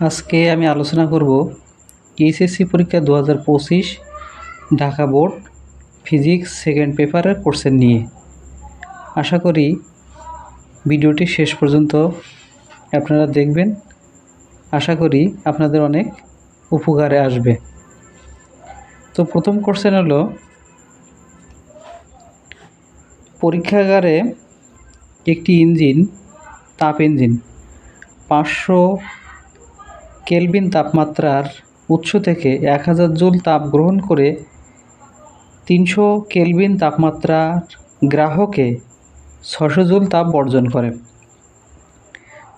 আজকে আমি আলোচনা করব এইচএসসি পরীক্ষা 2025 ঢাকা বোর্ড ফিজিক্স সেকেন্ড পেপারের কোশ্চেন নিয়ে। আশা করি ভিডিওটি শেষ পর্যন্ত আপনারা দেখবেন। আশা করি আপনাদের অনেক উপকারে আসবে। তো প্রথম কোশ্চেন হলো, পরীক্ষাগারে একটি ইঞ্জিন, তাপ ইঞ্জিন 500 কেলভিন তাপমাত্রার উৎস থেকে 1000 জুল তাপ গ্রহণ করে 300 কেলভিন তাপমাত্রার গ্রাহকে 600 জুল তাপ বর্জন করে।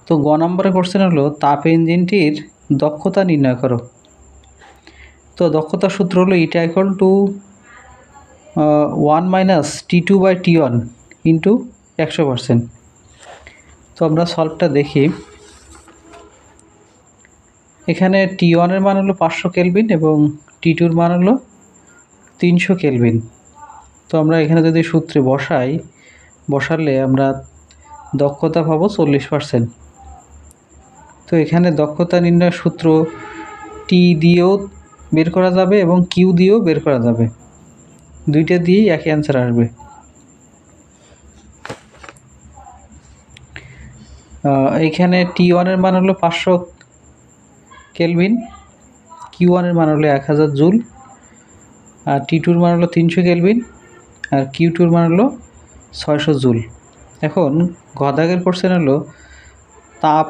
তো গ নম্বরের কোশ্চেন হলো, তাপ ইঞ্জিনটির দক্ষতা নির্ণয় করো। তো দক্ষতার সূত্র হলো ইটা ইকুয়াল টু 1 - T2/T1 ইন্টু 100%। তো আমরা সলভটা দেখি। এখানে T1 এর মান হলো 500 কেলভিন এবং T2 এর মান হলো 300 কেলভিন। তো আমরা এখানে যদি সূত্রে বসালে আমরা দক্ষতা পাবো 40%। তো এখানে দক্ষতা নির্ণয়ের সূত্র টি দিয়েও বের করা যাবে এবং কিউ দিয়েও বের করা যাবে, দুইটা দিয়েই একই অ্যান্সার আসবে। এইখানে T1 এর মান হলো 500 কেলভিন, Q1 এর মান হলো 1000 জুল, আর T2 এর মান হলো 300 কেলভিন, আর Q2 এর মান হলো 600 জুল। এখন গদাগের কোশ্চেন হলো, তাপ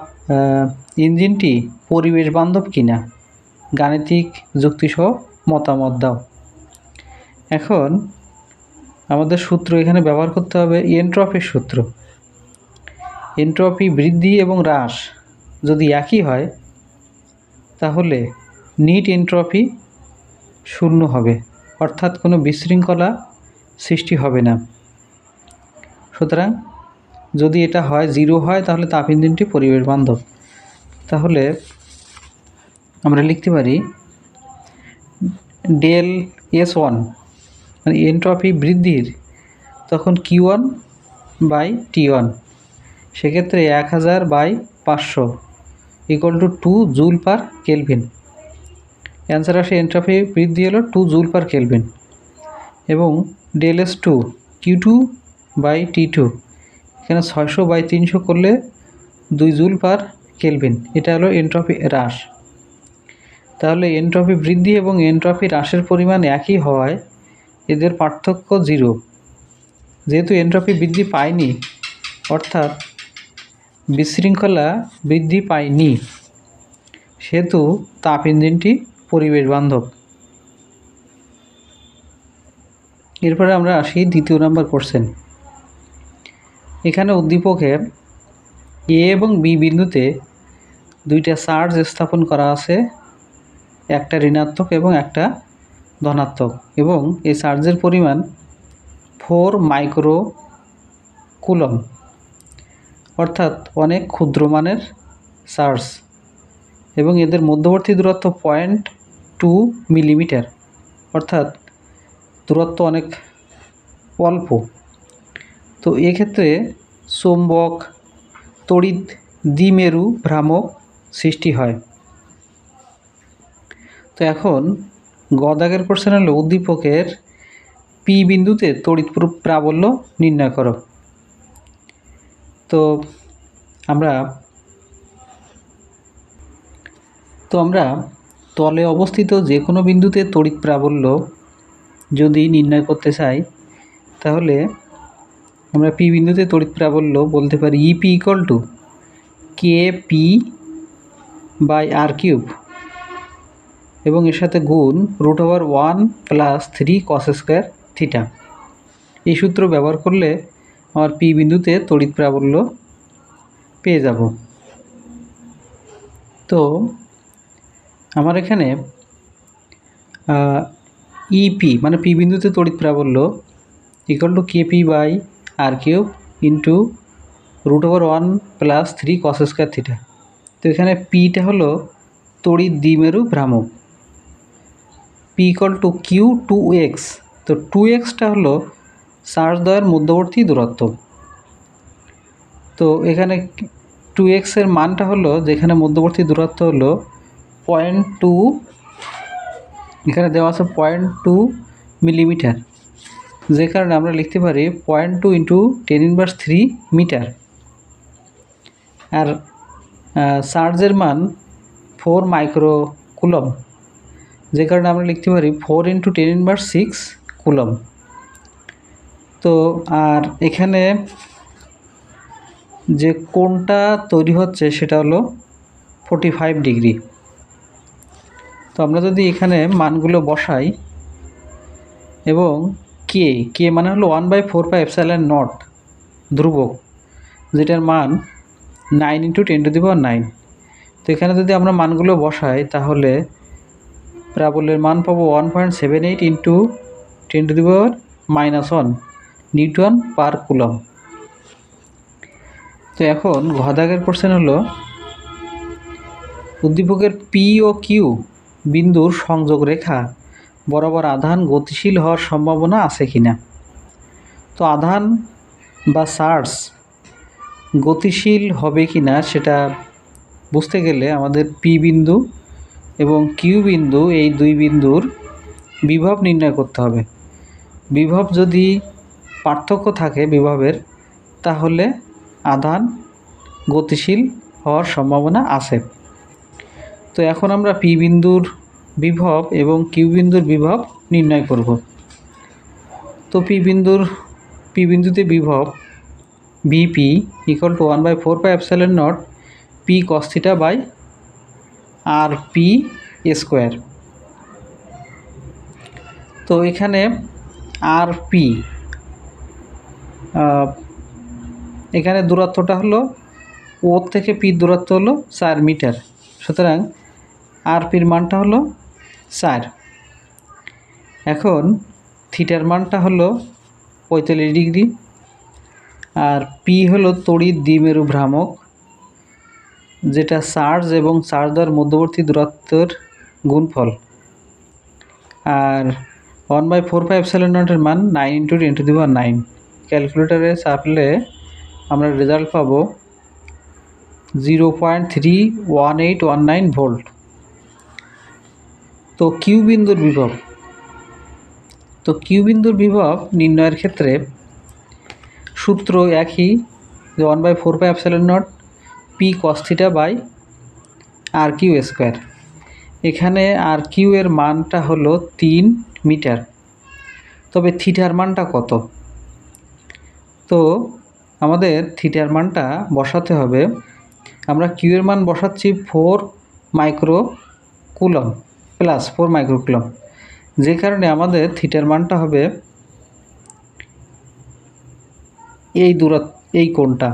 ইঞ্জিনটি পরিবেশ বান্ধব কিনা, গাণিতিক যুক্তিসহ মতামত দাও। এখন আমাদের সূত্র এখানে ব্যবহার করতে হবে এন্ট্রপির সূত্র। এন্ট্রপি বৃদ্ধি এবং হ্রাস যদি একই হয় তাহলে নিট এন্ট্রপি 0 হবে, অর্থাৎ কোনো বিশৃঙ্খলা সৃষ্টি হবে না। সুতরাং যদি এটা হয় 0 হয় তাহলে তাপ ইঞ্জিনটি পরিবেশ বান্ধব। তাহলে আমরা লিখতে পারি ডেল S1 মানে এন্ট্রপি বৃদ্ধির তখন Q1/T1, সেক্ষেত্রে 1000/500 equal to 2 joule per kelvin. Answer আসে এন্ট্রপি বৃদ্ধি হলো 2 জুল পার কেলভিন। এবং ডেল S2 Q2/T2, এখানে 600/300 করলে 2 জুল পার কেলভিন, এটা হলো এন্ট্রপি হ্রাস। তাহলে এন্ট্রপি বৃদ্ধি এবং এন্ট্রপি হ্রাসের পরিমাণ একই হওয়ায় এদের পার্থক্য 0। যেহেতু এন্ট্রপি বৃদ্ধি পায়নি অর্থাৎ বিশৃঙ্খলা বৃদ্ধি পায়নি, সেহেতু তাপ ইঞ্জিনটি পরিবেশ বান্ধব। এরপরে আমরা আসি দ্বিতীয় নম্বর কোশ্চেন। এখানে উদ্দীপকের এ এবং বি বিন্দুতে দুইটা চার্জ স্থাপন করা আছে, একটা ঋণাত্মক এবং একটা ধনাত্মক, এবং এই চার্জের পরিমাণ 4 মাইক্রো কুলম, অর্থাৎ অনেক ক্ষুদ্র মানের চার্জ, এবং এদের মধ্যবর্তী দূরত্ব 0.2 মিলিমিটার, অর্থাৎ দূরত্ব অনেক অল্প। তো এক্ষেত্রে চৌম্বক তড়িৎ দ্বিমেরু ভ্রামক সৃষ্টি হয়। তো এখন গদাগের কোশ্চেন হলো, উদ্দীপকের পি বিন্দুতে তড়িৎ প্রাবল্য নির্ণয় করো। তো আমরা তলে অবস্থিত যে কোনো বিন্দুতে তড়িৎ প্রাবল্য যদি নির্ণয় করতে চাই তাহলে আমরা পি বিন্দুতে তড়িৎ প্রাবল্য বলতে পারি ইপি ইকুয়াল টু KP/R³ এবং এর সাথে গুণ √1 + 3 cos² থিটা। এই সূত্র ব্যবহার করলে আমার পি বিন্দুতে তড়িৎ প্রাবল্য পেয়ে যাব। তো আমার এখানে ইপি মানে পি বিন্দুতে তড়িৎ প্রাবল্য equal to KP/R³ into √1 + 3 cos² theta. তো এখানে পিটা হলো তড়িৎ দ্বিমেরু ভ্রামক, পি ইকুয়াল টু Q2x। তো 2xটা হলো চার্জ দ্বয়ের মধ্যবর্তী দূরত্ব। তো এখানে 2 2x এর মানটা হলো, যেখানে মধ্যবর্তী দূরত্ব হলো 0.2, এখানে দেওয়া আছে 0.2 মিলিমিটার, যে কারণে আমরা লিখতে পারি 0.2 ইন্টু 10⁻³ মিটার। আর চার্জের মান 4 মাইক্রো কুলম, যে কারণে আমরা লিখতে পারি 4 ইন্টু 10⁻6 কুলম। তো আর এখানে যে কোণটা তৈরি হচ্ছে সেটা হলো 45 ডিগ্রি। তো আমরা যদি এখানে মানগুলো বসাই এবং কে মানে হলো 1/4πε0 ধ্রুবক, যেটার মান 9 ইন্টু 10⁹। তো এখানে যদি আমরা মানগুলো বসাই তাহলে প্রাবল্যের মান পাবো 1.78 ইন্টু 10⁻⁻1 নিউটন পার কুলম। তো এখন ঘ দাগের কোশ্চেন হলো, উদ্দীপকের পি ও কিউ বিন্দুর সংযোগ রেখা বরাবর আধান গতিশীল হওয়ার সম্ভাবনা আছে কিনা। তো আধান বা চার্জ গতিশীল হবে কিনা সেটা বুঝতে গেলে আমাদের পি বিন্দু এবং কিউ বিন্দু, এই দুই বিন্দুর বিভব নির্ণয় করতে হবে। বিভব যদি পার্থক্য থাকে বিভবের, তাহলে আধান গতিশীল হওয়ার সম্ভাবনা আছে। তো এখন আমরা পি বিন্দুর বিভব এবং কিউ বিন্দুর বিভব নির্ণয় করব। তো পি বিন্দুতে বিভব VP equal to 1/4πε0 P cos θ by R P square. তো এখানে আর পি, এখানে দূরত্বটা হলো ও থেকে পি দূরত্ব হলো 4 মিটার, সুতরাং আর পির মানটা হলো 4। এখন থিটার মানটা হলো 45 ডিগ্রি, আর পি হলো তড়িৎ দ্বিমেরু ভ্রামক, যেটা চার্জ এবং চার্জার মধ্যবর্তী দূরত্বের গুণফল। আর 1/4πε0 এর মান 9 ইন্টু 10⁹। ক্যালকুলেটারে চাপলে আমরা রেজাল্ট পাবো 0.31819 ভোল্ট। তো কিউ বিন্দুর বিভব নির্ণয়ের ক্ষেত্রে সূত্র একই, যে 1/4πε0 P cos θ by R Q square. এখানে আর কিউ এর মানটা হলো 3 মিটার, তবে থিটার মানটা কত? তো আমাদের থিটার মানটা বসাতে হবে, আমরা কিউ এর মান বসাচ্ছি 4 micro coulomb plus 4 micro coulomb, যে কারণে আমাদের থিটার মানটা হবে এই কোণটা।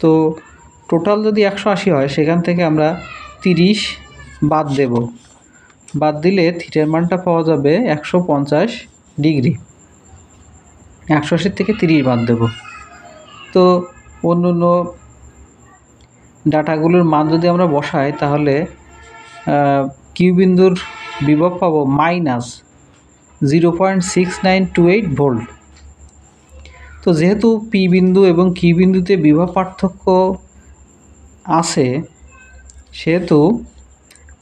তো টোটাল যদি 180 হয়, সেখান থেকে আমরা 30 বাদ দেব, বাদ দিলে থিটার মানটা পাওয়া যাবে 150 ডিগ্রি। 180 থেকে 30 বাদ দেব। তো অন্য ডাটাগুলোর মান যদি আমরা বসাই, তাহলে কিউ বিন্দুর বিভব পাবো -0.6928 ভোল্ট। তো যেহেতু পি বিন্দু এবং কিউ বিন্দুতে বিভব পার্থক্য আছে, সেহেতু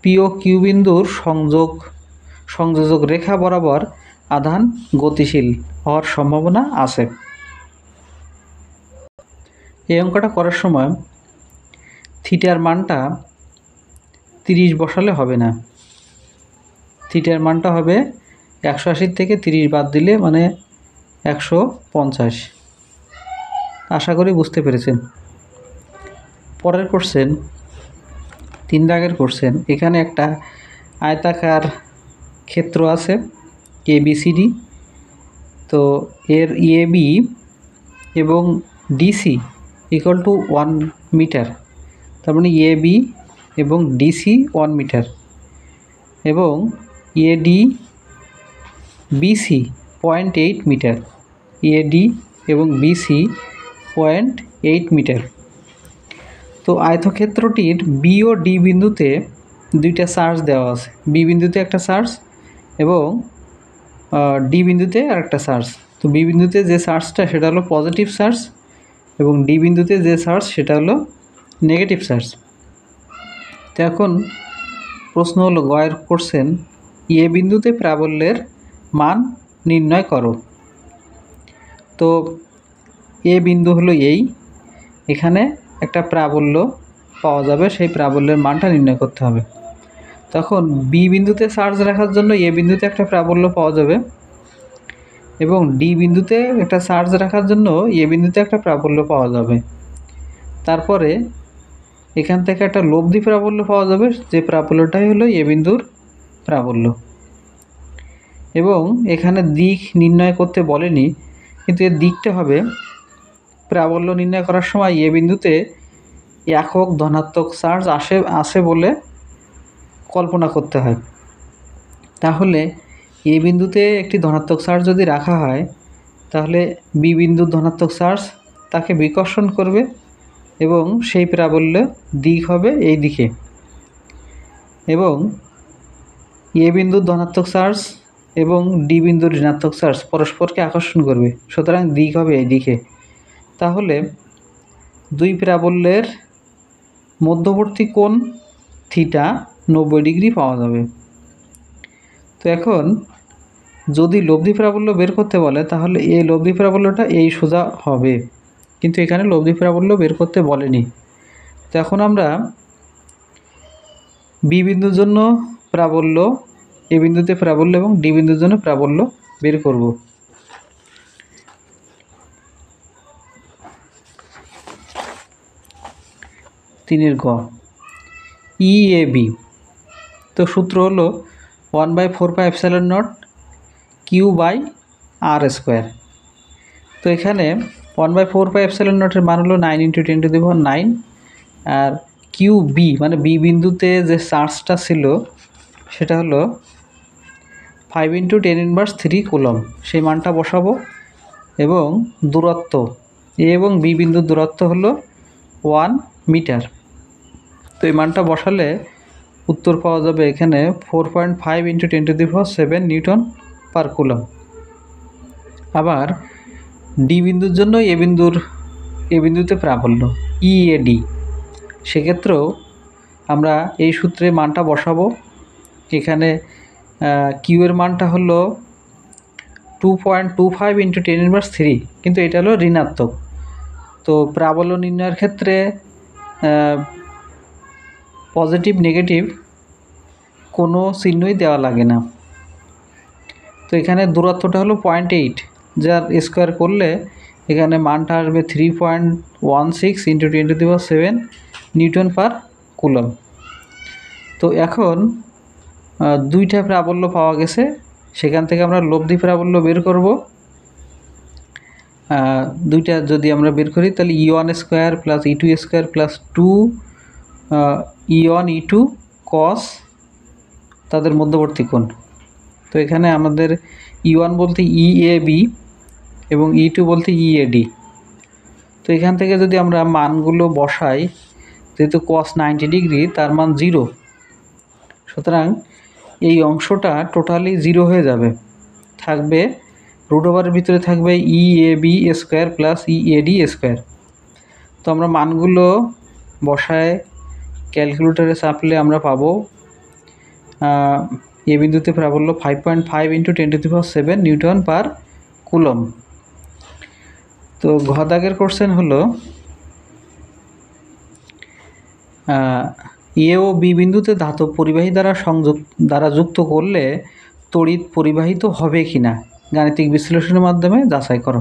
পি ও কিউ বিন্দুর সংযোজক রেখা বরাবর আধান গতিশীল হওয়ার সম্ভাবনা আছে। এই অঙ্কটা করার সময় থিটার মানটা 30 বসালে হবে না, থিটার মানটা হবে 180 থেকে 30 বাদ দিলে মানে 150। আশা করি বুঝতে পেরেছেন। পরের কোশ্চেন 3 দাগের কোশ্চেন। এখানে একটা আয়তাকার ক্ষেত্র আছে ABCD। তো এর AB এবং DC ইকুয়াল টু 1 মিটার, তার মানে AB এবং DC 1 মিটার, এবং AD BC 0.8 মিটার, AD এবং BC 0.8 মিটার। তো আয়তক্ষেত্রটির বি ও ডি বিন্দুতে দুইটা চার্জ দেওয়া আছে, বি বিন্দুতে একটা চার্জ এবং ডি বিন্দুতে আরেকটা চার্জ। তো বি বিন্দুতে যে চার্জটা সেটা হলো পজিটিভ চার্জ, এবং ডি বিন্দুতে যে চার্জ সেটা হলো নেগেটিভ চার্জ। তো এখন প্রশ্ন হলো গয়ের কোশ্চেন, এ বিন্দুতে প্রাবল্যের মান নির্ণয় করো। তো এ বিন্দু হলো এখানে একটা প্রাবল্য পাওয়া যাবে, সেই প্রাবল্যের মানটা নির্ণয় করতে হবে। তখন বি বিন্দুতে চার্জ রাখার জন্য এ বিন্দুতে একটা প্রাবল্য পাওয়া যাবে এবং ডি বিন্দুতে একটা চার্জ রাখার জন্য এ বিন্দুতে একটা প্রাবল্য পাওয়া যাবে। তারপরে এখান থেকে একটা লব্ধি প্রাবল্য পাওয়া যাবে, যে প্রাবল্যটাই হলো এ বিন্দুর প্রাবল্য। এবং এখানে দিক নির্ণয় করতে বলেনি, কিন্তু এর দিকটা হবে প্রাবল্য নির্ণয় করার সময় এ বিন্দুতে একক ধনাত্মক চার্জ আসে বলে কল্পনা করতে হয়। তাহলে এ বিন্দুতে একটি ধনাত্মক চার্জ যদি রাখা হয়, তাহলে বি বিন্দুর ধনাত্মক চার্জ তাকে বিকর্ষণ করবে এবং সেই প্রাবল্য দিক হবে এই দিকে, এবং এ বিন্দুর ধনাত্মক চার্জ এবং ডি বিন্দুর ঋণাত্মক চার্জ পরস্পরকে আকর্ষণ করবে, সুতরাং দিক হবে এই দিকে। তাহলে দুই প্রাবল্যের মধ্যবর্তী কোণ থিটা 90 ডিগ্রি পাওয়া যাবে। তো এখন যদি লব্ধি প্রাবল্য বের করতে বলে, তাহলে এই লব্ধি প্রাবল্যটা এই সোজা হবে, কিন্তু এখানে লব্ধি প্রাবল্য বের করতে বলেনি। তো এখন আমরা বি বিন্দুর জন্য প্রাবল্য, এ বিন্দুতে প্রাবল্য এবং ডি বিন্দুর জন্য প্রাবল্য বের করব। তিনের গ, ই এ বি। তো সূত্র হলো 1/4πε0 Q/r²। তো এখানে 1/4πε0 মান হলো 9 × 10⁹, আর কিউ বি মানে বি বিন্দুতে যে চার্জটা ছিল সেটা হলো 5 × 10⁻³ কুলম্ব, সেই মানটা বসাবো। এবং দূরত্ব এ এবং বি বিন্দুর দূরত্ব হলো 1 মিটার। তো এই মানটা বসালে উত্তর পাওয়া যাবে এখানে 4.5 × 10⁷ নিউটন পার কুলম্ব। আবার ডি বিন্দুর জন্য এ বিন্দুতে প্রাবল্য ইএডি, সেক্ষেত্রেও আমরা এই সূত্রে মানটা বসাবো। এখানে কিউ এর মানটা হলো 2.25 × 10⁻³, কিন্তু এটা হলো ঋণাত্মক। তো প্রাবল্য নির্ণয়ের ক্ষেত্রে পজিটিভ নেগেটিভ কোনো চিহ্নই দেওয়া লাগে না। তো এখানে দূরত্বটা হলো 0.8, যার স্কোয়ার করলে এখানে মানটা আসবে 3.16 × 10⁷ নিউটন পার কুলম্ব। তো এখন দুইটা প্রাবল্য পাওয়া গেছে, সেখান থেকে আমরা লব্ধি প্রাবল্য বের করব। দুইটা যদি আমরা বের করি, তাহলে E1² + E2² + 2 E1 E2 cos তাদের মধ্যবর্তী কোণ। তো এখানে আমাদের E1 বলতে EAB এবং E2 বলতে EAD। তো এখান থেকে যদি আমরা মানগুলো বসাই, যেহেতু cos 90 ডিগ্রি তার মান 0, সুতরাং এই অংশটা টোটালি 0 হয়ে যাবে, থাকবে √এর ভিতরে থাকবে EAB² + EAD²। তো আমরা মানগুলো বসায় ক্যালকুলেটরে চাপলে আমরা পাবো এ বিন্দুতে প্রাবল্য 5.5 × 10⁷ নিউটন পার কুলম্ব। তো ঘ দাগের কোশ্চেন হলো এ ও বি বিন্দুতে ধাতব পরিবাহী দ্বারা যুক্ত করলে তড়িৎ পরিবাহিত হবে কিনা গাণিতিক বিশ্লেষণের মাধ্যমে যাচাই করো।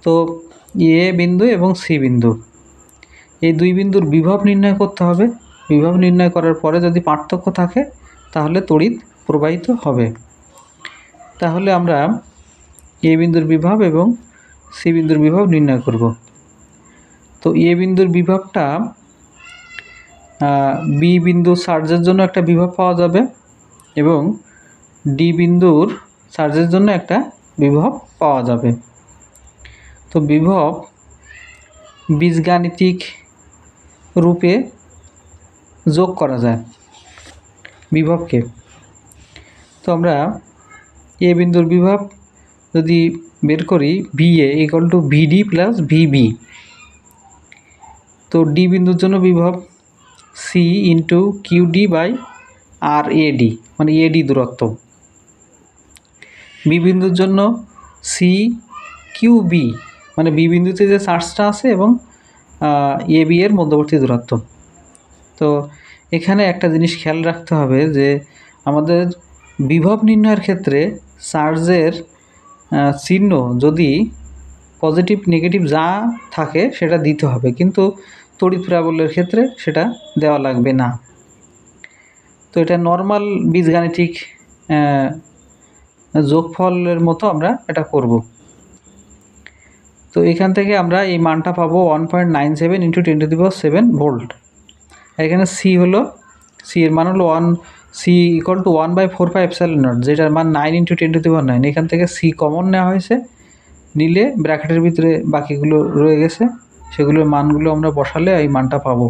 তো এ বিন্দু এবং সি বিন্দু, এই দুই বিন্দুর বিভব নির্ণয় করতে হবে। বিভব নির্ণয় করার পরে যদি পার্থক্য থাকে তাহলে তড়িৎ প্রবাহিত হবে। তাহলে আমরা এ বিন্দুর বিভব এবং সি বিন্দুর বিভব নির্ণয় করব। তো এ বিন্দুর বিভবটা বি বিন্দু চার্জের জন্য একটা বিভব পাওয়া যাবে এবং ডি বিন্দুর চার্জের জন্য একটা বিভব পাওয়া যাবে। তো বিভব বীজগাণিতিক রূপে যোগ করা যায় বিভবকে। তো আমরা এ বিন্দুর বিভব যদি বের করি VA equal to VD plus VB। তো ডি বিন্দুর জন্য বিভব C into QD by RAD, মানে AD দূরত্ব। বি বিন্দুর জন্য CQB, মানে বি বিন্দুতে যে চার্জটা আছে এবং AB এর মধ্যবর্তী দূরত্ব। তো এখানে একটা জিনিস খেয়াল রাখতে হবে যে আমাদের বিভব নির্ণয়ের ক্ষেত্রে চার্জের চিহ্ন যদি পজিটিভ নেগেটিভ যা থাকে সেটা দিতে হবে, কিন্তু তড়িৎ প্রাবল্যের ক্ষেত্রে সেটা দেওয়া লাগবে না। তো এটা নর্মাল বীজগাণিতিক যোগফলের মতো আমরা এটা করব। তো এখান থেকে আমরা এই মানটা পাবো 1.97 × 10⁷ ভোল্ট। এখানে সি এর মান হলো C ইকুয়াল টু 1/4πε0, যেটার মান 9 × 10⁹। এখান থেকে সি কমন নেওয়া হয়েছে, নিলে ব্র্যাকেটের ভিতরে বাকিগুলো রয়ে গেছে, সেগুলোর মানগুলো আমরা বসালে এই মানটা পাবো।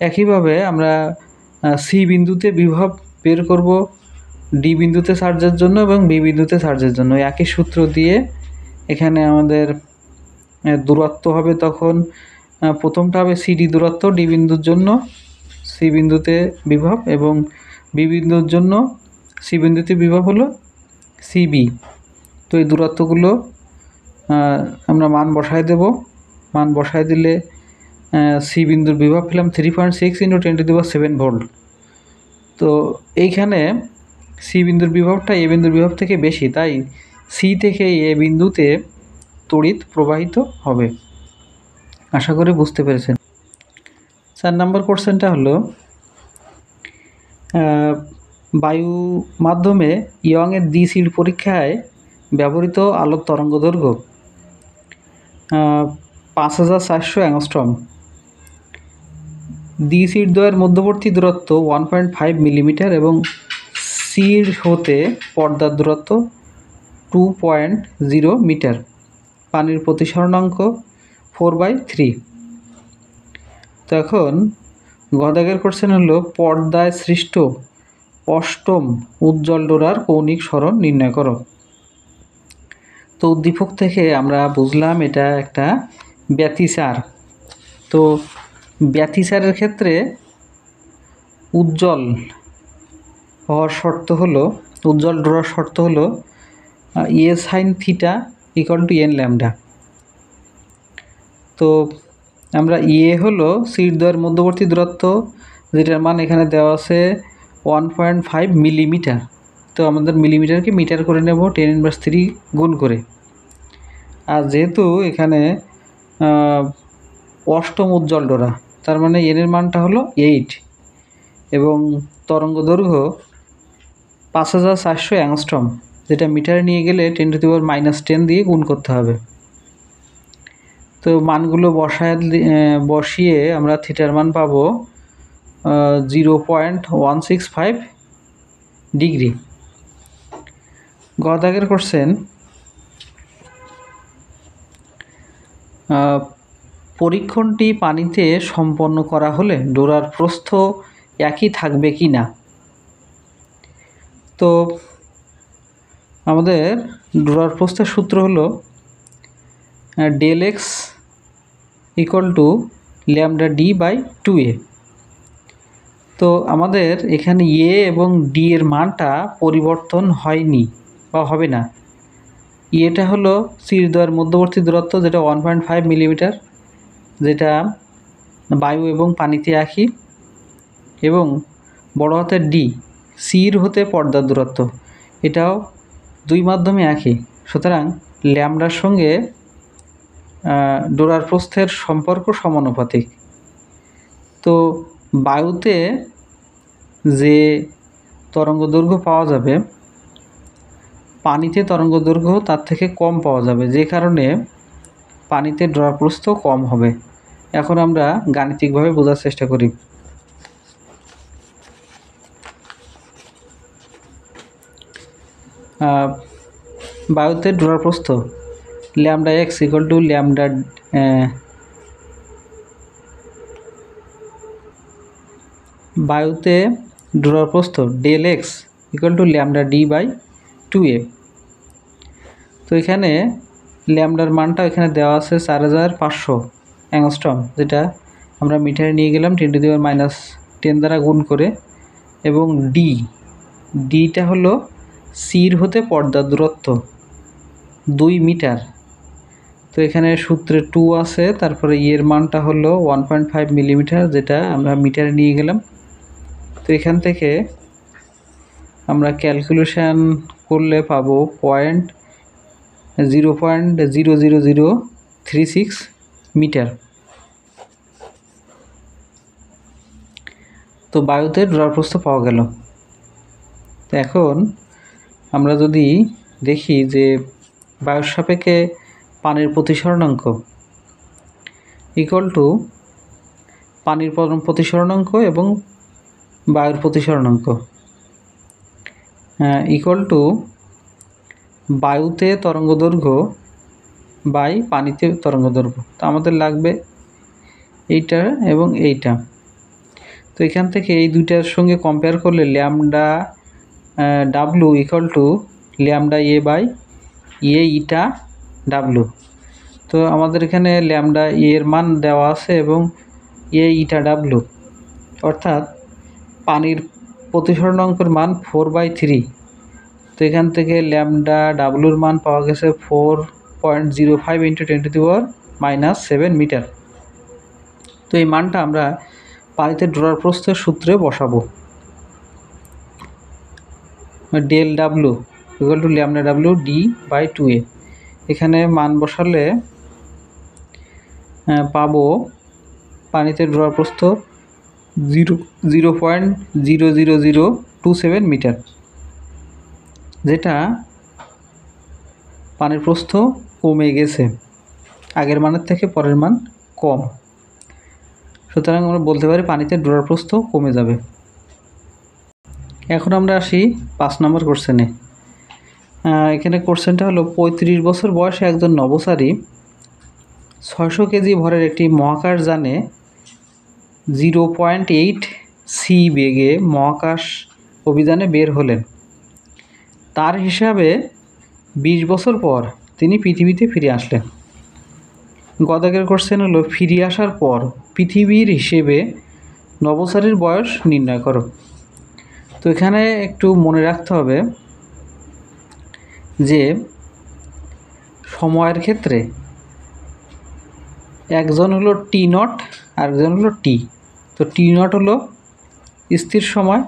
একইভাবে আমরা সি বিন্দুতে বিভব বের করব ডি বিন্দুতে চার্জের জন্য এবং বি বিন্দুতে চার্জের জন্য। একই সূত্র দিয়ে এখানে আমাদের দূরত্ব হবে, তখন প্রথমটা হবে CD দূরত্ব ডি বিন্দুর জন্য, সি বিন্দুতে বিভব, এবং বি বিন্দুর জন্য সি বিন্দুতে বিভব হলো CB। তো এই দূরত্বগুলো আমরা মান বসায় দেব। মান বসায় দিলে সি বিন্দুর বিভব পেলাম 3.6 × 10⁷ ভোল্ট। তো এইখানে সি বিন্দুর বিভবটা এ বিন্দুর বিভব থেকে বেশি, তাই সি থেকে এ বিন্দুতে তড়িৎ প্রবাহিত হবে। আশা করি বুঝতে পেরেছেন। 4 নম্বর কোশ্চেনটা হলো বায়ু মাধ্যমে ইয়ংয়ের দ্বি-সিড পরীক্ষায় ব্যবহৃত আলোর তরঙ্গ দৈর্ঘ্য 5400 অ্যাংস্ট্রম। দ্বি-সিড দ্বয়ের মধ্যবর্তী দূরত্ব 1.5 মিলিমিটার এবং সিড হতে পর্দার দূরত্ব 2.0 মিটার। পানির প্রতিসরণাঙ্ক 4/3। তো এখন গদাগের কোশ্চেন হলো পর্দায় সৃষ্ট অষ্টম উজ্জ্বল ডোরার কৌণিক সরণ নির্ণয় করো। তো উদ্দীপক থেকে আমরা বুঝলাম এটা একটা ব্যতিচার। তো ব্যতিচারের ক্ষেত্রে উজ্জ্বল হওয়ার শর্ত হলো, উজ্জ্বল ডোরার শর্ত হলো A sin θ equal to n lambda. তো আমরা হলো সিড দ্বয়ের মধ্যবর্তী দূরত্ব, যেটার মান এখানে দেওয়া আছে 1.5 মিলিমিটার। তো আমাদের মিলিমিটারকে মিটার করে নেব 10⁻³ গুণ করে। আর যেহেতু এখানে অষ্টম উজ্জ্বল ডোরা, তার মানে এর মানটা হলো 8 এবং তরঙ্গ দৈর্ঘ্য 5400 অ্যাংস্ট্রম, যেটা মিটারে নিয়ে গেলে 10⁻⁻10 দিয়ে গুণ করতে হবে। তো মানগুলো বসিয়ে আমরা থিটার মান পাবো 0.165 ডিগ্রি। গদাগের কোশ্চেন পরীক্ষণটি পানিতে সম্পন্ন করা হলে ডোরার প্রস্থ একই থাকবে কি না। তো আমাদের ডোরার প্রস্থের সূত্র হলো ∇x ইকুয়াল টু λd/2a। তো আমাদের এখানে এ এবং ডি এর মানটা পরিবর্তন হয়নি বা হবে না। এটা হলো সিড দ্বয়ের মধ্যবর্তী দূরত্ব, যেটা 1.5 মিলিমিটার, যেটা বায়ু এবং পানিতে একই, এবং বড় হাতের ডি সির হতে পর্দার দূরত্ব, এটাও দুই মাধ্যমে একই। সুতরাং ল্যামডার সঙ্গে ডোরার প্রস্থের সম্পর্ক সমানুপাতিক। তো বায়ুতে যে তরঙ্গ দৈর্ঘ্য পাওয়া যাবে, পানিতে তরঙ্গ দৈর্ঘ্য তার থেকে কম পাওয়া যাবে, যে কারণে পানিতে ডোরার প্রস্থ কম হবে। এখন আমরা গাণিতিকভাবে বোঝার চেষ্টা করি। বায়ুতে ডোরার প্রস্থ λx ইকুয়াল টু বায়ুতে ডোরার প্রস্থ ∇x ইকুয়াল টু λd/2a। তো তো এখানে ল্যামডার মানটা এখানে দেওয়া আছে 4500 অ্যাংস্ট্রম, যেটা আমরা মিটারে নিয়ে গেলাম 10⁻⁻10 দ্বারা গুণ করে। এবং ডিটা হলো সির হতে পর্দার দূরত্ব 2 মিটার। তো এখানে সূত্রে 2 আছে, তারপরে এর মানটা হলো 1.5 মিলিমিটার, যেটা আমরা মিটারে নিয়ে গেলাম। তো এখান থেকে আমরা ক্যালকুলেশান করলে পাবো 0.00036 মিটার। তো বায়ুতে জড়প্রস্থ পাওয়া গেল। তো এখন আমরা যদি দেখি যে বায়ুর সাপেক্ষে পানির প্রতিসরণাঙ্ক ইকুয়াল টু পানির প্রতিসরণাঙ্ক এবং বায়ুর প্রতিসরণাঙ্ক ইকুয়াল টু বায়ুতে তরঙ্গদৈর্ঘ্য বাই পানিতে তরঙ্গদৈর্ঘ্য। তো আমাদের লাগবে এইটা এবং এইটা। তো এখান থেকে এই দুইটার সঙ্গে কম্পেয়ার করলে lambda W equal to lambda A by A eta W. তো আমাদের এখানে ল্যামডা এর মান দেওয়া আছে এবং এ ইটা ডাব্লু, অর্থাৎ পানির প্রতিসরণাঙ্কের মান 4/3। তো এখান থেকে ল্যামডা ডাব্লুর মান পাওয়া গেছে 4.05 × 10⁻⁻7 মিটার। তো এই মানটা আমরা পানিতে জড়প্রস্থের সূত্রে বসাবো। Del W equal to lambda W D/2a। এখানে মান বসালে পাবো পানিতে জড়প্রস্থ 0.00027 মিটার, যেটা পানির প্রস্থ কমে গেছে, আগের মানের থেকে পরের মান কম। সুতরাং আমরা বলতে পারি পানিতে ডোরার প্রস্থ কমে যাবে। এখন আমরা আসি 5 নম্বর কোশ্চেনে। এখানে কোশ্চেনটা হলো 35 বছর বয়সে একজন নভোচারী 600 কেজি ভরের একটি মহাকাশযানে 0.8 সি বেগে মহাকাশ অভিযানে বের হলেন। তার হিসাবে 20 বছর পর তিনি পৃথিবীতে ফিরে আসলেন। গদাগের কোশ্চেন হলো ফিরে আসার পর পৃথিবীর হিসেবে নভোচারীর বয়স নির্ণয় করো। তো এখানে একটু মনে রাখতে হবে যে সময়ের ক্ষেত্রে একজন হলো টি নট আর একজন হলো টি। তো টি নট হলো স্থির সময়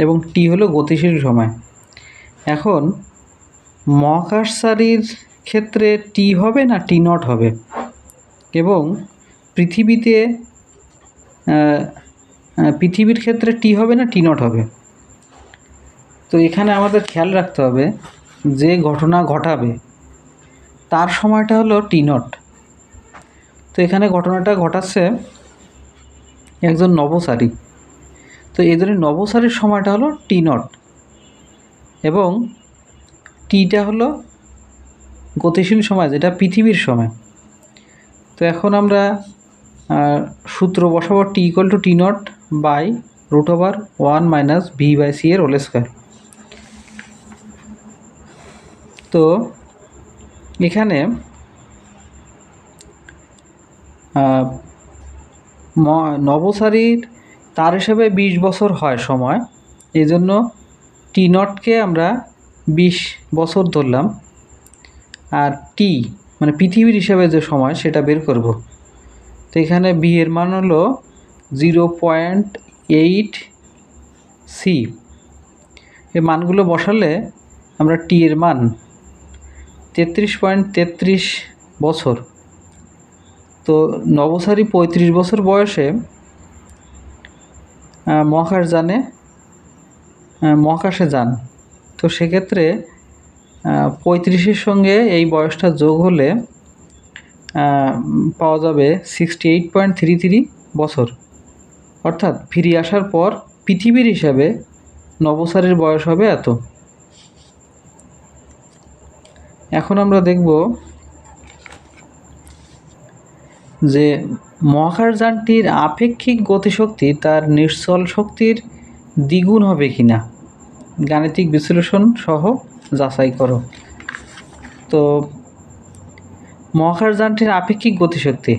এবং টি হলো গতিশীল সময়। এখন মহাকাশচারীর ক্ষেত্রে টি হবে না টি নট হবে, এবং পৃথিবীর ক্ষেত্রে টি হবে না টি নট হবে। তো এখানে আমাদের খেয়াল রাখতে হবে যে ঘটনা ঘটাবে তার সময়টা হলো টি নট। তো এখানে ঘটনাটা ঘটাচ্ছে একজন নভোচারী, তো এই জন্য নভোচারীর সময়টা হলো টি নট এবং টিটা হলো গতিশীল সময়, যেটা পৃথিবীর সময়। তো এখন আমরা সূত্র বসাবো T equal to T nought by √1 - v/c এর হোল স্কয়ার। তো এখানে নভোচারীর তার হিসেবে 20 বছর হয় সময়, এই জন্য টি নটকে আমরা 20 বছর ধরলাম, আর টি মানে পৃথিবীর হিসাবে যে সময় সেটা বের করব। তো এখানে বি এর মান হলো 0.8 সি। এই মানগুলো বসালে আমরা টি এর মান 33.33 বছর। তো নভোচারী 35 বছর বয়সে মহাকাশে যান। তো সেক্ষেত্রে 35-এর সঙ্গে এই বয়সটা যোগ হলে পাওয়া যাবে 68.33 বছর। অর্থাৎ ফিরে আসার পর পৃথিবীর হিসাবে নভোচারীর বয়স হবে এত। এখন আমরা দেখব যে মহাকাশযানটির আপেক্ষিক গতিশক্তি তার নিশ্চল শক্তির দ্বিগুণ হবে কিনা, গাণিতিক বিশ্লেষণ সহ যাচাই করো। তো মহাকাশযানটির আপেক্ষিক গতিশক্তি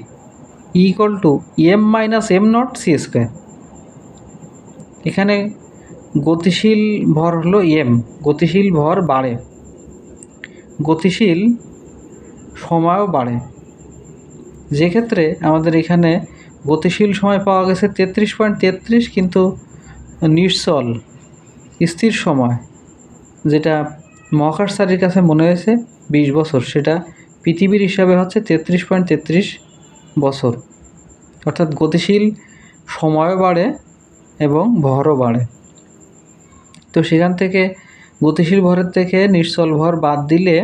equal to M minus M not C square. এখানে গতিশীল ভর হলো এম, গতিশীল ভর বাড়ে, গতিশীল সময়ও বাড়ে। যে ক্ষেত্রে আমাদের এখানে গতিশীল সময় পাওয়া গেছে 33.33, কিন্তু নিশ্চল স্থির সময় যেটা মহাকাশচারীর কাছে মনে হয়েছে 20 বছর, সেটা পৃথিবীর হিসাবে হচ্ছে 33.33 বছর। অর্থাৎ গতিশীল সময়ও বাড়ে এবং ভরও বাড়ে। তো সেখান থেকে গতিশীল ভরের থেকে নিশ্চল ভর বাদ দিলে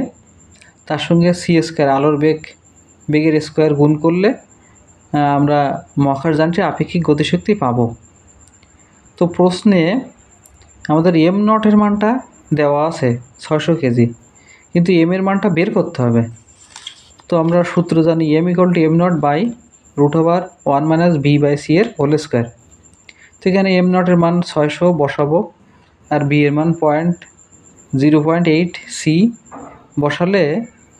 তার সঙ্গে সি স্কোয়ার, আলোর বেগের স্কোয়ার গুণ করলে আমরা মহাকাশযানটির আপেক্ষিক গতিশক্তি পাব। তো প্রশ্নে আমাদের এম নটের মানটা দেওয়া আছে 600 কেজি, কিন্তু এম এর মানটা বের করতে হবে। তো আমরা সূত্র জানি M equal to M naught by √1 minus V by C এর হোল স্কোয়ার। তো এখানে এম নটের মান 600 বসাবো, আর বি এর মান 0.8 সি বসালে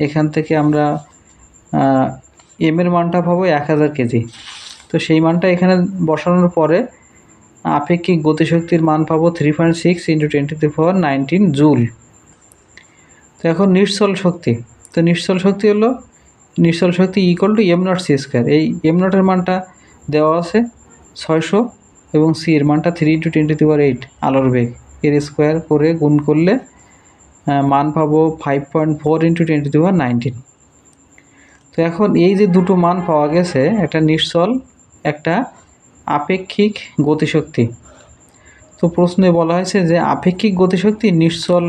এখান থেকে আমরা এম এর মানটা পাবো 1000 কেজি। তো সেই মানটা এখানে বসানোর পরে আপেক্ষিক গতিশক্তির মান পাবো 3.6 × 10⁻19 জুল। তো এখন নিশ্চল শক্তি, তো নিশ্চল শক্তি হলো নিশ্চল শক্তি equal to M not C square. এই এম নটের মানটা দেওয়া আছে 600 এবং সি এর মানটা 3 × 10⁸ আলোর বেগ, এর স্কোয়ার করে গুণ করলে মান পাবো 5.4 × 10⁻19। তো এখন এই যে দুটো মান পাওয়া গেছে, একটা নিশ্চল, একটা আপেক্ষিক গতিশক্তি। তো প্রশ্নে বলা হয়েছে যে আপেক্ষিক গতিশক্তি নিশ্চল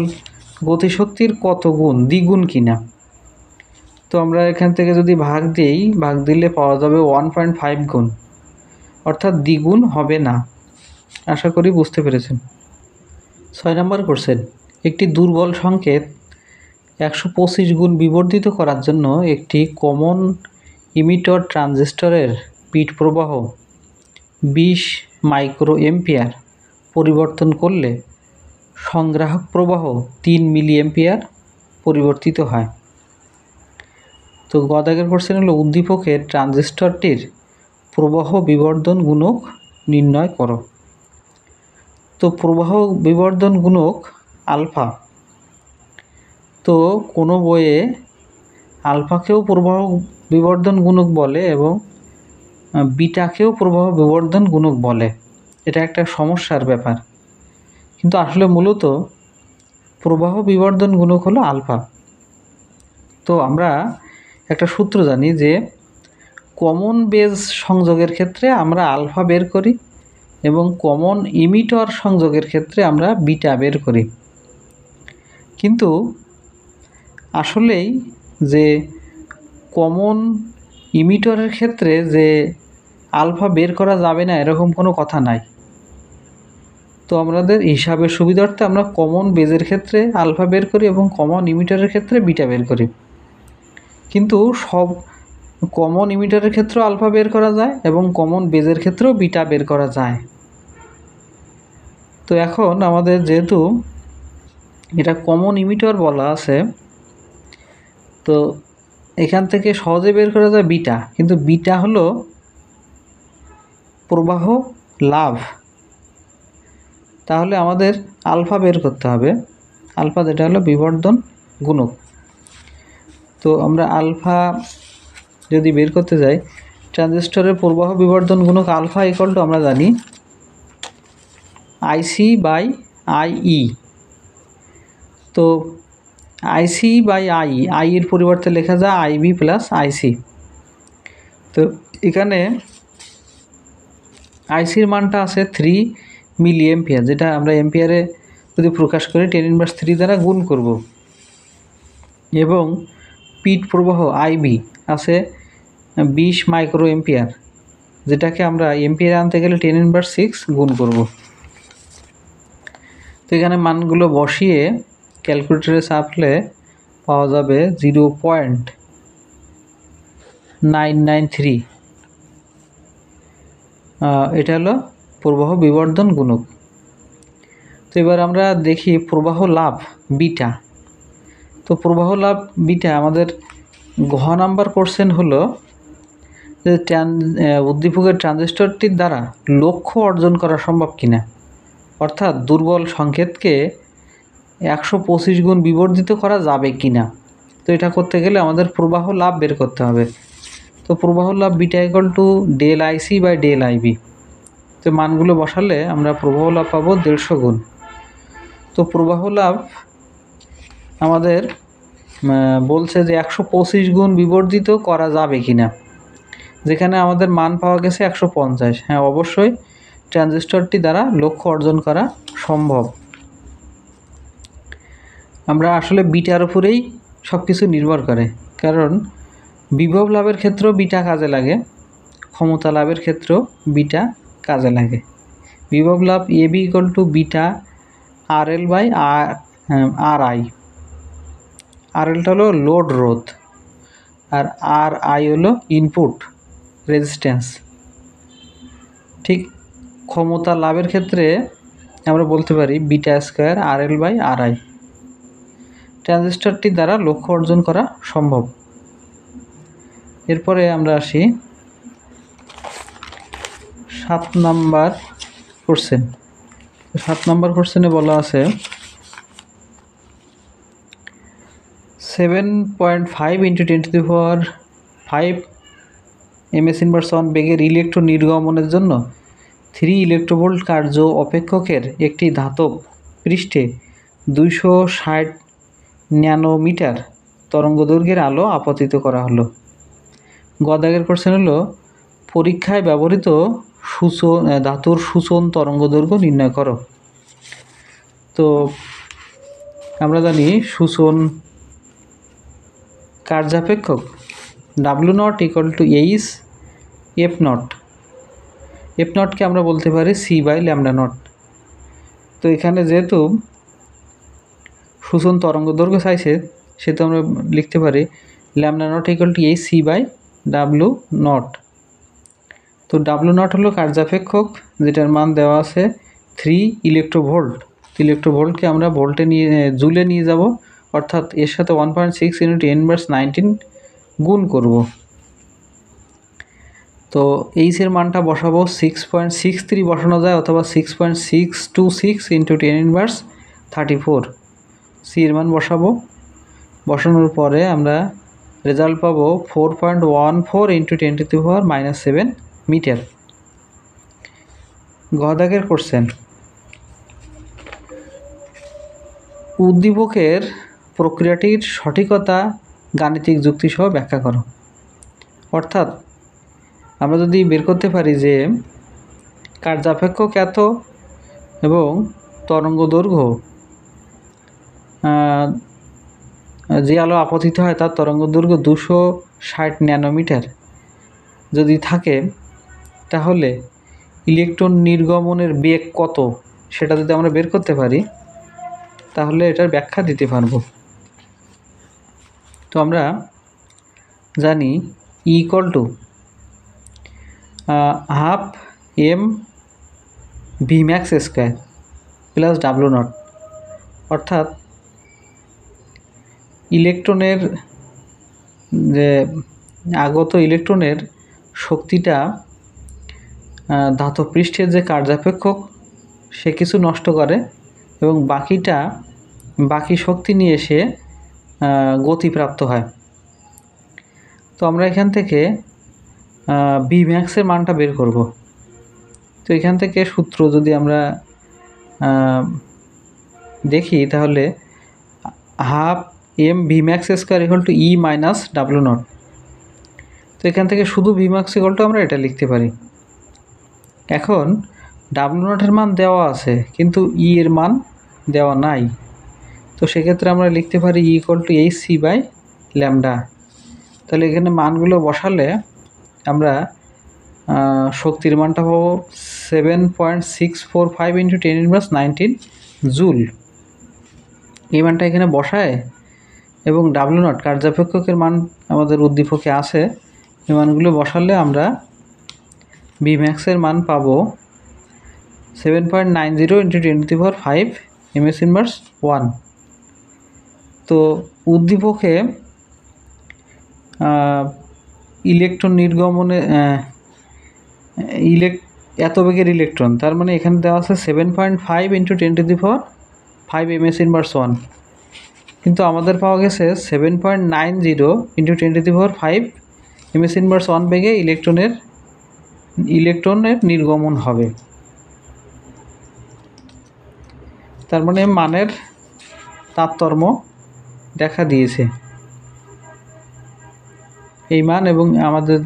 গতিশক্তির কত গুণ, দ্বিগুণ কিনা। তো আমরা এখান থেকে যদি ভাগ দিই, ভাগ দিলে পাওয়া যাবে 1.5 গুণ, অর্থাৎ দ্বিগুণ হবে না। আশা করি বুঝতে পেরেছেন। 6 নম্বর কোশ্চেন, একটি দুর্বল সংকেত 125 গুণ বিবর্ধিত করার জন্য একটি কমন ইমিটর ট্রানজিস্টরের পিট প্রবাহ 20 মাইক্রো এম্পিয়ার পরিবর্তন করলে সংগ্রাহক প্রবাহ 3 মিলি এম্পিয়ার পরিবর্তিত হয়। তো গদাগের কোশ্চেন হলো উদ্দীপকের ট্রানজিস্টরটির প্রবাহ বিবর্ধন গুণক নির্ণয় করো। তো প্রবাহ বিবর্ধন গুণক আলফা, তো কোনো বইয়ে আলফাকেও প্রবাহ বিবর্ধন গুণক বলে এবং বিটাকেও প্রবাহ বিবর্ধন গুণক বলে। এটা একটা সমস্যার ব্যাপার, কিন্তু আসলে মূলত প্রবাহ বিবর্ধন গুণক হলো আলফা। তো আমরা একটা সূত্র জানি যে কমন বেজ সংযোগের ক্ষেত্রে আমরা আলফা বের করি এবং কমন ইমিটর সংযোগের ক্ষেত্রে আমরা বিটা বের করি। কিন্তু আসলেই যে কমন ইমিটরের ক্ষেত্রে যে আলফা বের করা যাবে না এরকম কোনো কথা নাই। তো আমাদের হিসাবের সুবিধার্থে আমরা কমন বেজের ক্ষেত্রে আলফা বের করি এবং কমন ইমিটরের ক্ষেত্রে বিটা বের করি। কিন্তু সব কমন ইমিটরের ক্ষেত্রেও আলফা বের করা যায় এবং কমন বেজের ক্ষেত্রেও বিটা বের করা যায়। তো এখন আমাদের যেহেতু এটা কমন ইমিটর বলা আছে, তো এখান থেকে সহজে বের করা যায় বিটা, কিন্তু বিটা হলো প্রবাহ লাভ। তাহলে আমাদের আলফা বের করতে হবে, আলফা যেটা হলো বিবর্ধন গুণক। তো আমরা আলফা যদি বের করতে যাই, ট্রানজিস্টরের প্রবাহ বিবর্ধন গুণক আলফা ইকুয়াল টু আমরা জানি আইসি বাই আইই। তো আইসি বাই আই এর পরিবর্তে লেখা যায় আইবি প্লাস আইসি। তো এখানে আইসির মানটা আছে 3 মিলি এম্পিয়ার, যেটা আমরা এম্পিয়ারে যদি প্রকাশ করি 10⁻³ দ্বারা গুণ করব, এবং পিট প্রবাহ আইবি আছে 20 মাইক্রো এম্পিয়ার, যেটাকে আমরা এম্পিয়ারে আনতে গেলে 10⁻6 গুণ করব। তো এখানে মানগুলো বসিয়ে ক্যালকুলেটরে চাপলে পাওয়া যাবে 0.993। এটা হলো প্রবাহ বিবর্ধন গুণক। তো এবার আমরা দেখি প্রবাহ লাভ বিটা। তো প্রবাহ লাভ বিটা আমাদের ঘ নাম্বার কোশ্চেন হলো যে উদ্দীপকের ট্রানজিস্টরটির দ্বারা লক্ষ্য অর্জন করা সম্ভব কিনা, অর্থাৎ দুর্বল সংকেতকে 125 গুণ বিবর্ধিত করা যাবে কিনা। তো এটা করতে গেলে আমাদের প্রবাহ লাভ বের করতে হবে। তো প্রবাহ লাভ beta equal to del IC by del IB. তো মানগুলো বসালে আমরা প্রবাহ লাভ পাবো 150 গুণ। তো প্রবাহ লাভ আমাদের বলছে যে 125 গুণ বিবর্ধিত করা যাবে কিনা, যেখানে আমাদের মান পাওয়া গেছে 150। হ্যাঁ, অবশ্যই ট্রানজিস্টরটি দ্বারা লক্ষ্য অর্জন করা সম্ভব। আমরা আসলে বিটার উপরেই সব কিছু নির্ভর করে, কারণ বিভব লাভের ক্ষেত্রেও বিটা কাজে লাগে, ক্ষমতা লাভের ক্ষেত্রেও বিটা কাজে লাগে। বিভব লাভ AB equal to beta R L by R I. R এলটা হলো লোড রোধ আর আর আই হলো ইনপুট রেজিস্ট্যান্স। ঠিক ক্ষমতা লাভের ক্ষেত্রে আমরা বলতে পারি beta square R L by R I. ট্রানজিস্টরটি দ্বারা লক্ষ্য অর্জন করা সম্ভব। এরপরে আমরা আসি 7 নাম্বার কোশ্চেন। 7 নাম্বার কোশ্চেনে বলা আছে 7.5 × 10⁵ ms ইনভার্স 1 বেগের ইলেকট্রন নির্গমনের জন্য 3 ইলেকট্রোভোল্ট কার্য অপেক্ষকের একটি ধাতব পৃষ্ঠে 260 ন্যানোমিটার তরঙ্গদৈর্ঘ্যের আলো আপতিত করা হলো। গদাগের কোশ্চেন হলো পরীক্ষায় ব্যবহৃত ধাতুর সূচন তরঙ্গদৈর্ঘ্য নির্ণয় করো। তো আমরা জানি সূচন কার্যাপেক্ষক W0 = H F0। F0কে আমরা বলতে পারি C/λ0। তো এখানে যেহেতু সূচন তরঙ্গ দৈর্ঘ্য চাইছে, সেহেতু আমরা লিখতে পারি λ0 = H C/W0। তো W0 হলো কার্যাপেক্ষক, যেটার মান দেওয়া আছে 3 ইলেকট্রোভোল্ট। ইলেকট্রোভোল্টকে আমরা ভোল্টে জুলে নিয়ে যাব, অর্থাৎ এর সাথে 1.6 × 10⁻19 গুণ করব। তো এইচ এর মানটা বসাবো 6.63 বসানো যায়, অথবা 6.626 × 10⁻34। সি এর মান বসাবো। বসানোর পরে আমরা রেজাল্ট পাবো 4.14 × 10⁻⁻7 মিটার। গদাগের কোশ্চেন উদ্দীপকের প্রক্রিয়াটির সঠিকতা গাণিতিক যুক্তি সহ ব্যাখ্যা করো। অর্থাৎ আমরা যদি বের করতে পারি যে কার্যাপেক্ষক এত এবং তরঙ্গ দৈর্ঘ্য যে আলো আপতিত হয় তার তরঙ্গ দৈর্ঘ্য 260 ন্যানোমিটার যদি থাকে, তাহলে ইলেকট্রন নির্গমনের বেগ কত সেটা যদি আমরা বের করতে পারি, তাহলে এটার ব্যাখ্যা দিতে পারবো। তো আমরা জানি E = ½ mv_max² প্লাস W0। অর্থাৎ ইলেকট্রনের যে আগত ইলেকট্রনের শক্তিটা ধাতব পৃষ্ঠের যে কার্যাপেক্ষক সে কিছু নষ্ট করে এবং বাকি শক্তি নিয়ে এসে গতিপ্রাপ্ত হয়। তো আমরা এখান থেকে Vmax-এর মানটা বের করব। তো এখান থেকে সূত্র যদি আমরা দেখি, তাহলে ½ mv_max² = E - W0। তো এখান থেকে শুধু Vmax = আমরা এটা লিখতে পারি। এখন W0 এর মান দেওয়া আছে, কিন্তু E এর মান দেওয়া নাই। তো সেক্ষেত্রে আমরা লিখতে পারি E = hc/λ। তাহলে এখানে মানগুলো বসালে আমরা শক্তির মানটা পাবো 7.645 × 10⁻19 জুল। এই মানটা এখানে বসায় এবং W0 কার্যাপেক্ষকের মান আমাদের উদ্দীপকে আছে, এই মানগুলো বসালে আমরা Vmax-এর মান পাবো 7.90 × 10⁵ ms−1। তো উদ্দীপকে ইলেকট্রন নির্গমনে এত বেগের ইলেকট্রন, তার মানে এখানে দেওয়া আছে 7.5 × 10⁵ ms−1, কিন্তু আমাদের পাওয়া গেছে 7.90 × 10⁵ ms−1 বেগে ইলেকট্রনের নির্গমন হবে। তার মানে মানের তারতম্য দেখা দিয়েছে, এই মান এবং আমাদের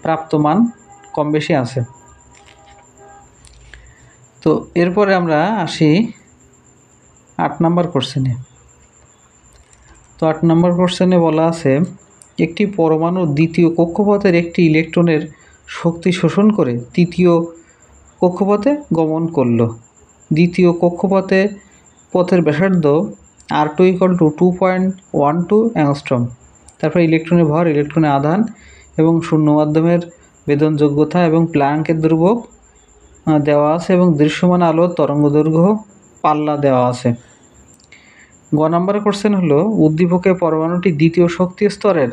প্রাপ্ত মান কম বেশি আছে। তো এরপরে আমরা আসি 8 নম্বর কোশ্চেনে। তো 8 নম্বর কোশ্চেনে বলা আছে, একটি পরমাণু দ্বিতীয় কক্ষপথের একটি ইলেকট্রনের শক্তি শোষণ করে তৃতীয় কক্ষপথে গমন করল। দ্বিতীয় কক্ষপথে পথের ব্যাসার্ধ R2 = 2.12 অ্যাংস্ট্রম। তারপর ইলেকট্রনের ভর, ইলেকট্রনের আধান এবং শূন্য মাধ্যমের বেদনযোগ্যতা এবং প্ল্যাঙ্কের ধ্রুবক দেওয়া আছে এবং দৃশ্যমান আলোর তরঙ্গদৈর্ঘ্য পাল্লা দেওয়া আছে। গ নম্বর কোশ্চেন হলো, উদ্দীপকে পরমাণুটি দ্বিতীয় শক্তি স্তরের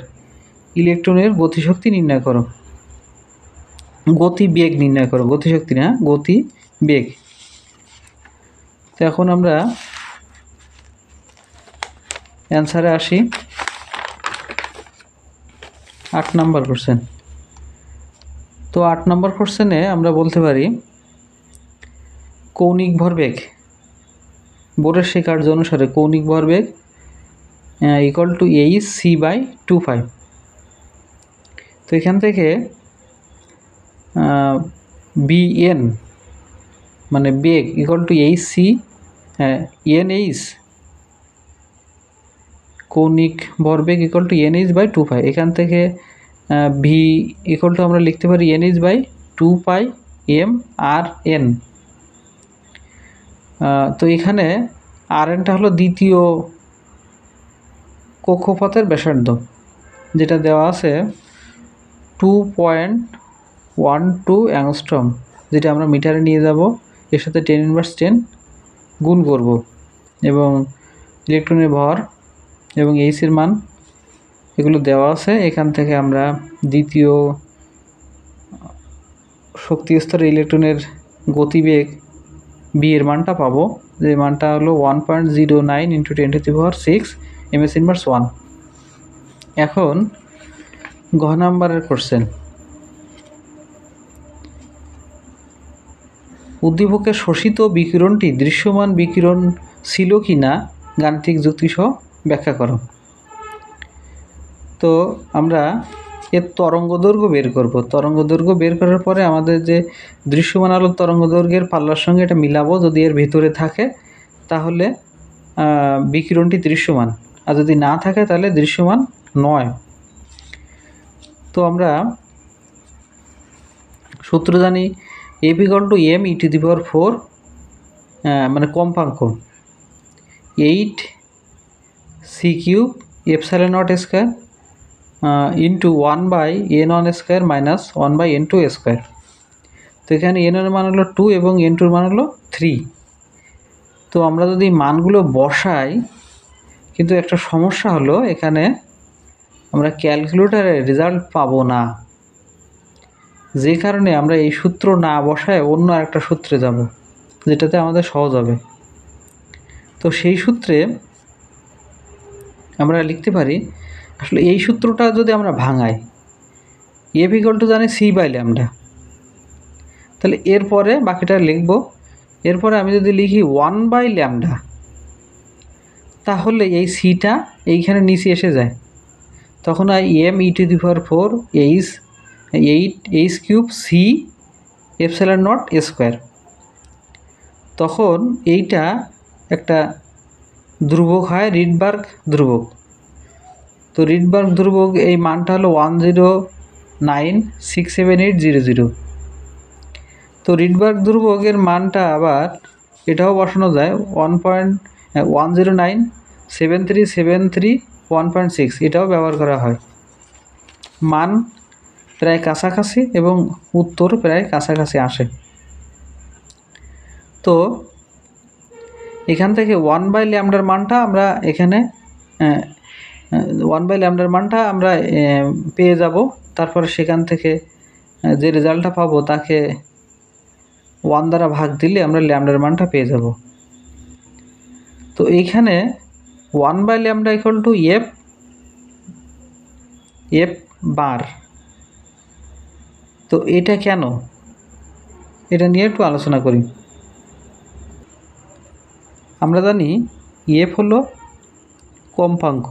ইলেকট্রনের গতিশক্তি নির্ণয় করো। গতিবেগ নির্ণয় করো, গতিশক্তি না, গতিবেগ। তো এখন আমরা অ্যান্সারে আসি। 8 নম্বর কোশ্চেন। তো 8 নম্বর কোশ্চেনে আমরা বলতে পারি, কৌণিক ভরবেগ, বোরের সেই কার্য অনুসারে কৌণিক ভরবেগ = hc/2π। তো এখান থেকে bn মানে বেগ hc nh, কৌণিক ভরবেগ nh/2π। এখান থেকে v আমরা লিখতে পারি nh/2πmRn। তো এখানে Rnটা হলো দ্বিতীয় কক্ষপথের ব্যাসার্ধ, যেটা দেওয়া আছে 2.12 অ্যাংস্ট্রম, যেটা আমরা মিটারে নিয়ে যাব, এর সাথে 10⁻10 গুণ করব, এবং ইলেকট্রনের ভর এবং এইচের মান এগুলো দেওয়া আছে। এখান থেকে আমরা দ্বিতীয় শক্তি স্তরে ইলেকট্রনের গতিবেগ বি এর মানটা পাবো, যে মানটা হলো 1.09 × 10⁶ ms−1। এখন ঘ নাম্বারের কোশ্চেন, উদ্দীপকে শোষিত বিকিরণটি দৃশ্যমান বিকিরণ ছিল কি না গাণিতিক যুক্তি সহ ব্যাখ্যা করো। তো আমরা এর তরঙ্গদৈর্ঘ্য বের করব। তরঙ্গদৈর্ঘ্য বের করার পরে আমাদের যে দৃশ্যমান আলোর তরঙ্গদৈর্ঘ্যের পাল্লার সঙ্গে এটা মিলাবো, যদি এর ভিতরে থাকে তাহলে বিকিরণটি দৃশ্যমান, আর যদি না থাকে তাহলে দৃশ্যমান নয়। তো আমরা সূত্র জানি F = m e⁴, মানে কম্পাঙ্ক 8c³ ε0² ইন্টু 1/n1² - 1/n2²। তো এখানে n এর মান হলো 2 এবং n2 এর মান হলো 3। তো আমরা যদি মানগুলো বসাই, কিন্তু একটা সমস্যা হলো এখানে আমরা ক্যালকুলেটরে রেজাল্ট পাবো না, যে কারণে আমরা এই সূত্র না বসায় অন্য আরেকটা সূত্রে যাব, যেটাতে আমাদের সহজ হবে। তো সেই সূত্রে আমরা লিখতে পারি, আসলে এই সূত্রটা যদি আমরা ভাঙাই, F = জানি c/λ, তাহলে এরপরে বাকিটা লিখব। এরপরে আমি যদি লিখি 1/λ, তাহলে এই সিটা এইখানে নিচে এসে যায়, তখন আর m(e⁴ h3c ε0² তখন এইটা একটা ধ্রুবক হয়, রিডবার্গ ধ্রুবক। তো রিডবার্গ ধ্রুবক এই মানটা হলো 109678000। তো রিডবার্গ ধ্রুবকের মানটা আবার এটাও বসানো যায় 1.1097373 এটাও ব্যবহার করা হয়। মান প্রায় কাছাকাছি এবং উত্তর প্রায় কাছাকাছি আসে। তো এখান থেকে 1/λ মানটা আমরা এখানে 1/λ মানটা আমরা পেয়ে যাব। তারপরে সেখান থেকে যে রেজাল্টটা পাবো তাকে 1 দ্বারা ভাগ দিলে আমরা ল্যামডার মানটা পেয়ে যাব। তো এইখানে 1/λ = f বার। তো এটা কেন, এটা নিয়ে একটু আলোচনা করি। আমরা জানি f হলো কম্পাঙ্ক,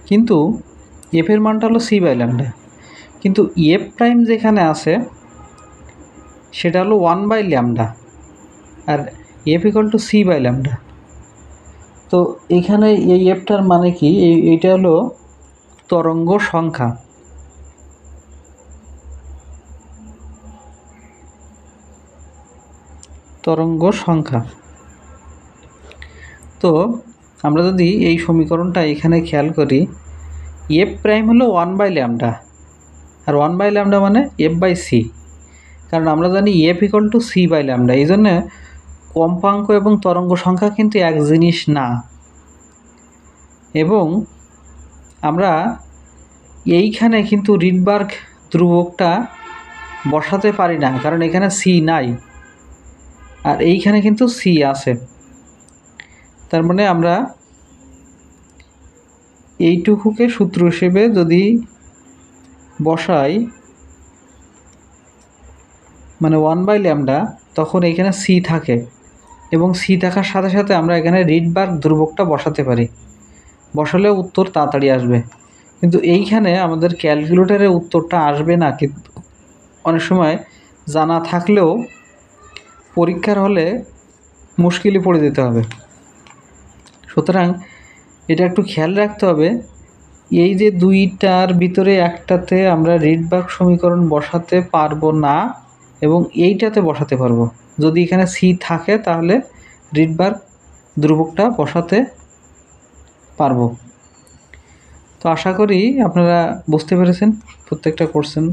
কিন্তু f এর মানটা হলো c/λ, কিন্তু f প্রাইম যেখানে আছে সেটা হলো 1/λ আর f = c/λ। তো এখানে এই এফটার মানে কি, এইটা হলো তরঙ্গ সংখ্যা। তরঙ্গ সংখ্যা। তো আমরা যদি এই সমীকরণটা এখানে খেয়াল করি, f প্রাইম হলো 1/λ আর 1/λ মানে f/c, কারণ আমরা জানি f = c/λ। এই জন্য কম্পাঙ্ক এবং তরঙ্গ সংখ্যা কিন্তু এক জিনিস না। এবং আমরা এইখানে কিন্তু রিডবার্গ ধ্রুবকটা বসাতে পারি না, কারণ এখানে c নাই আর এইখানে কিন্তু c আছে। তার মানে আমরা এইটুকুকে সূত্র হিসেবে যদি বসাই, মানে 1/λ, তখন এখানে c থাকে এবং c থাকার সাথে সাথে আমরা এখানে রিডবার্গ ধ্রুবকটা বসাতে পারি, বসালে উত্তর তাড়াতাড়ি আসবে। কিন্তু এইখানে আমাদের ক্যালকুলেটরে উত্তরটা আসবে না, কিন্তু অনেক সময় জানা থাকলেও পরীক্ষার হলে মুশকিলে পড়ে যেতে হবে। সুতরাং এটা একটু খেয়াল রাখতে হবে, এই যে দুইটার ভিতরে একটাতে আমরা রিডবার্গ সমীকরণ বসাতে পারবো না এবং এইটাতে বসাতে পারবো। যদি এখানে c থাকে তাহলে রিডবার্গ ধ্রুবকটা বসাতে পারবো। তো আশা করি আপনারা বুঝতে পেরেছেন। প্রত্যেকটা কোশ্চেন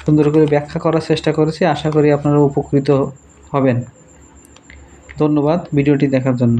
সুন্দর করে ব্যাখ্যা করার চেষ্টা করেছি, আশা করি আপনারা উপকৃত হবেন। ধন্যবাদ ভিডিওটি দেখার জন্য।